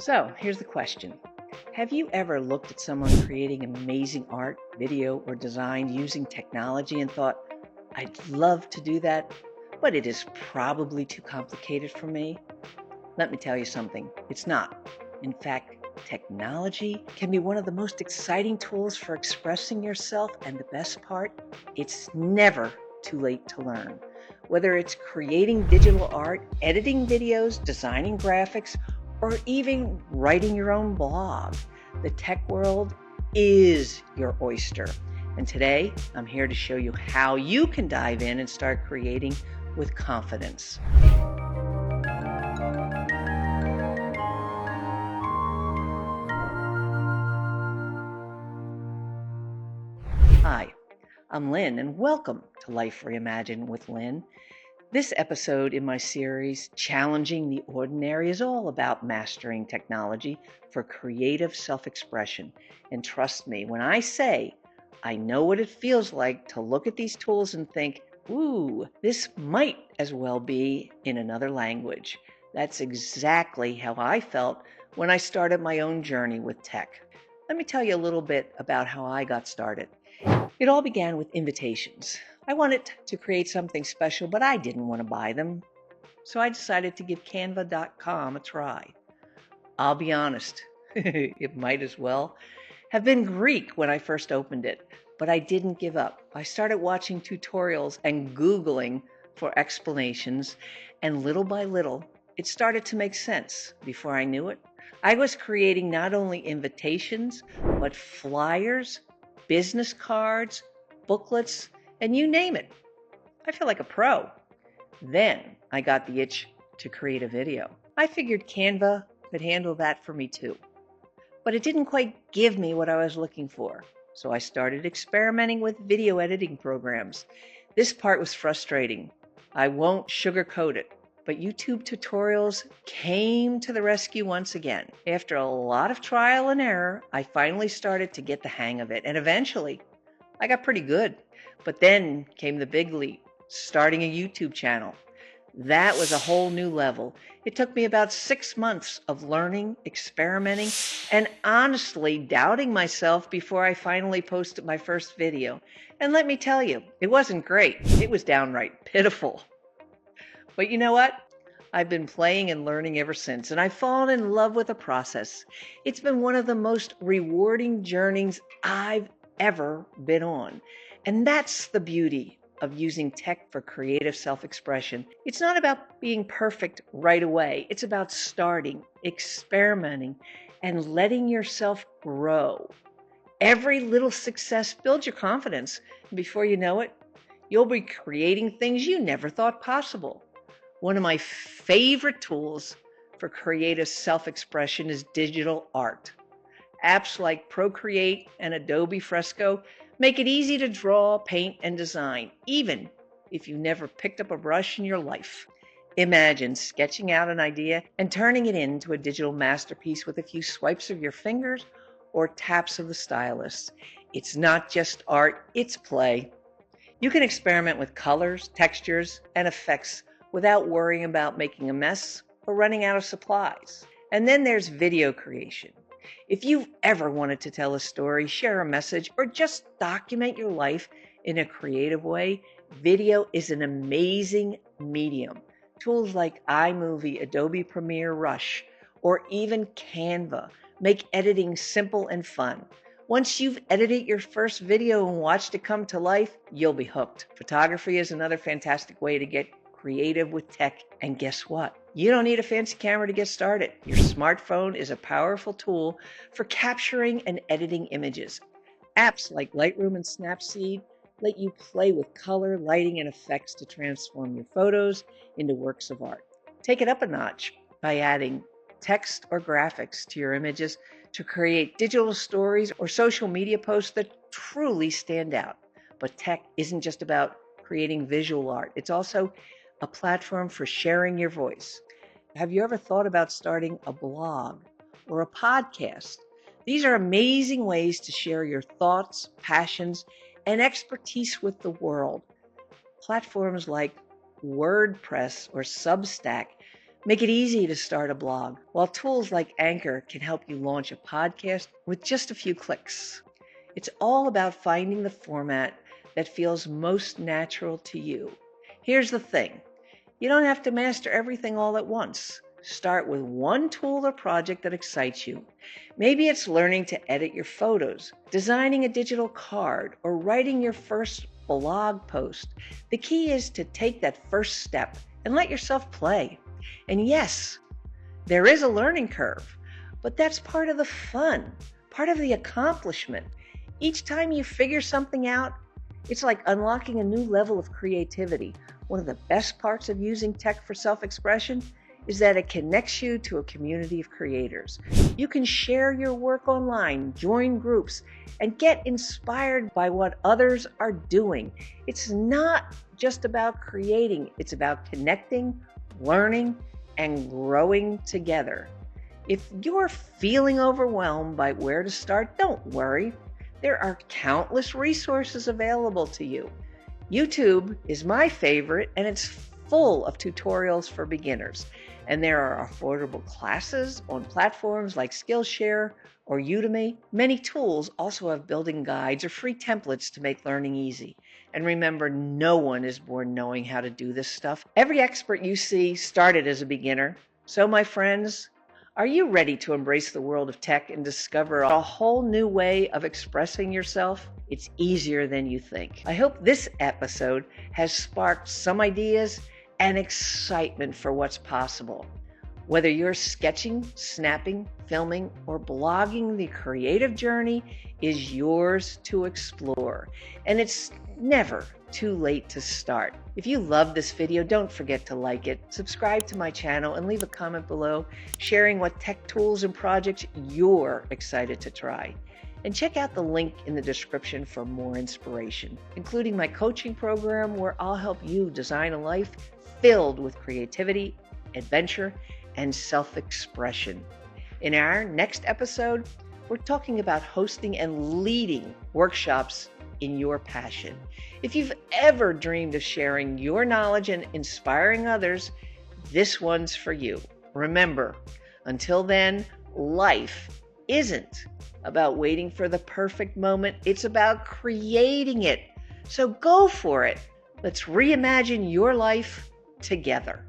So here's the question. Have you ever looked at someone creating amazing art, video, or design using technology and thought, I'd love to do that, but it is probably too complicated for me? Let me tell you something. It's not. In fact, technology can be one of the most exciting tools for expressing yourself, and the best part, it's never too late to learn. Whether it's creating digital art, editing videos, designing graphics, or even writing your own blog, the tech world is your oyster. And today, I'm here to show you how you can dive in and start creating with confidence. Hi, I'm Lynn, and welcome to Life Reimagined with Lynn. This episode in my series, Challenging the Ordinary, is all about mastering technology for creative self-expression. And trust me, when I say I know what it feels like to look at these tools and think, ooh, this might as well be in another language. That's exactly how I felt when I started my own journey with tech. Let me tell you a little bit about how I got started. It all began with invitations. I wanted to create something special, but I didn't want to buy them. So I decided to give Canva.com a try. I'll be honest, it might as well have been Greek when I first opened it, but I didn't give up. I started watching tutorials and Googling for explanations, and little by little, it started to make sense. Before I knew it, I was creating not only invitations, but flyers, business cards, booklets, and you name it. I feel like a pro. Then I got the itch to create a video. I figured Canva could handle that for me too. But it didn't quite give me what I was looking for. So I started experimenting with video editing programs. This part was frustrating. I won't sugarcoat it. But YouTube tutorials came to the rescue once again. After a lot of trial and error, I finally started to get the hang of it, and eventually I got pretty good. But then came the big leap, starting a YouTube channel. That was a whole new level. It took me about 6 months of learning, experimenting, and honestly doubting myself before I finally posted my first video. And let me tell you, it wasn't great. It was downright pitiful. But you know what? I've been playing and learning ever since, and I've fallen in love with the process. It's been one of the most rewarding journeys I've ever been on. And that's the beauty of using tech for creative self-expression. It's not about being perfect right away. It's about starting, experimenting, and letting yourself grow. Every little success builds your confidence. And before you know it, you'll be creating things you never thought possible. One of my favorite tools for creative self-expression is digital art. Apps like Procreate and Adobe Fresco make it easy to draw, paint, and design, even if you've never picked up a brush in your life. Imagine sketching out an idea and turning it into a digital masterpiece with a few swipes of your fingers or taps of the stylus. It's not just art, it's play. You can experiment with colors, textures, and effects without worrying about making a mess or running out of supplies. And then there's video creation. If you've ever wanted to tell a story, share a message, or just document your life in a creative way, video is an amazing medium. Tools like iMovie, Adobe Premiere Rush, or even Canva make editing simple and fun. Once you've edited your first video and watched it come to life, you'll be hooked. Photography is another fantastic way to get creative with tech. And guess what? You don't need a fancy camera to get started. Your smartphone is a powerful tool for capturing and editing images. Apps like Lightroom and Snapseed let you play with color, lighting, and effects to transform your photos into works of art. Take it up a notch by adding text or graphics to your images to create digital stories or social media posts that truly stand out. But tech isn't just about creating visual art. It's also a platform for sharing your voice. Have you ever thought about starting a blog or a podcast? These are amazing ways to share your thoughts, passions, and expertise with the world. Platforms like WordPress or Substack make it easy to start a blog, while tools like Anchor can help you launch a podcast with just a few clicks. It's all about finding the format that feels most natural to you. Here's the thing. You don't have to master everything all at once. Start with one tool or project that excites you. Maybe it's learning to edit your photos, designing a digital card, or writing your first blog post. The key is to take that first step and let yourself play. And yes, there is a learning curve, but that's part of the fun, part of the accomplishment. Each time you figure something out, it's like unlocking a new level of creativity. One of the best parts of using tech for self-expression is that it connects you to a community of creators. You can share your work online, join groups, and get inspired by what others are doing. It's not just about creating, it's about connecting, learning, and growing together. If you're feeling overwhelmed by where to start, don't worry. There are countless resources available to you. YouTube is my favorite, and it's full of tutorials for beginners. And there are affordable classes on platforms like Skillshare or Udemy. Many tools also have building guides or free templates to make learning easy. And remember, no one is born knowing how to do this stuff. Every expert you see started as a beginner. So, my friends, are you ready to embrace the world of tech and discover a whole new way of expressing yourself? It's easier than you think. I hope this episode has sparked some ideas and excitement for what's possible. Whether you're sketching, snapping, filming, or blogging, the creative journey is yours to explore. And it's never too late to start. If you love this video, don't forget to like it, subscribe to my channel, and leave a comment below sharing what tech tools and projects you're excited to try. And check out the link in the description for more inspiration, including my coaching program where I'll help you design a life filled with creativity, adventure, and self-expression. In our next episode, we're talking about hosting and leading workshops in your passion. If you've ever dreamed of sharing your knowledge and inspiring others, this one's for you. Remember, until then, life isn't about waiting for the perfect moment. It's about creating it. So go for it. Let's reimagine your life together.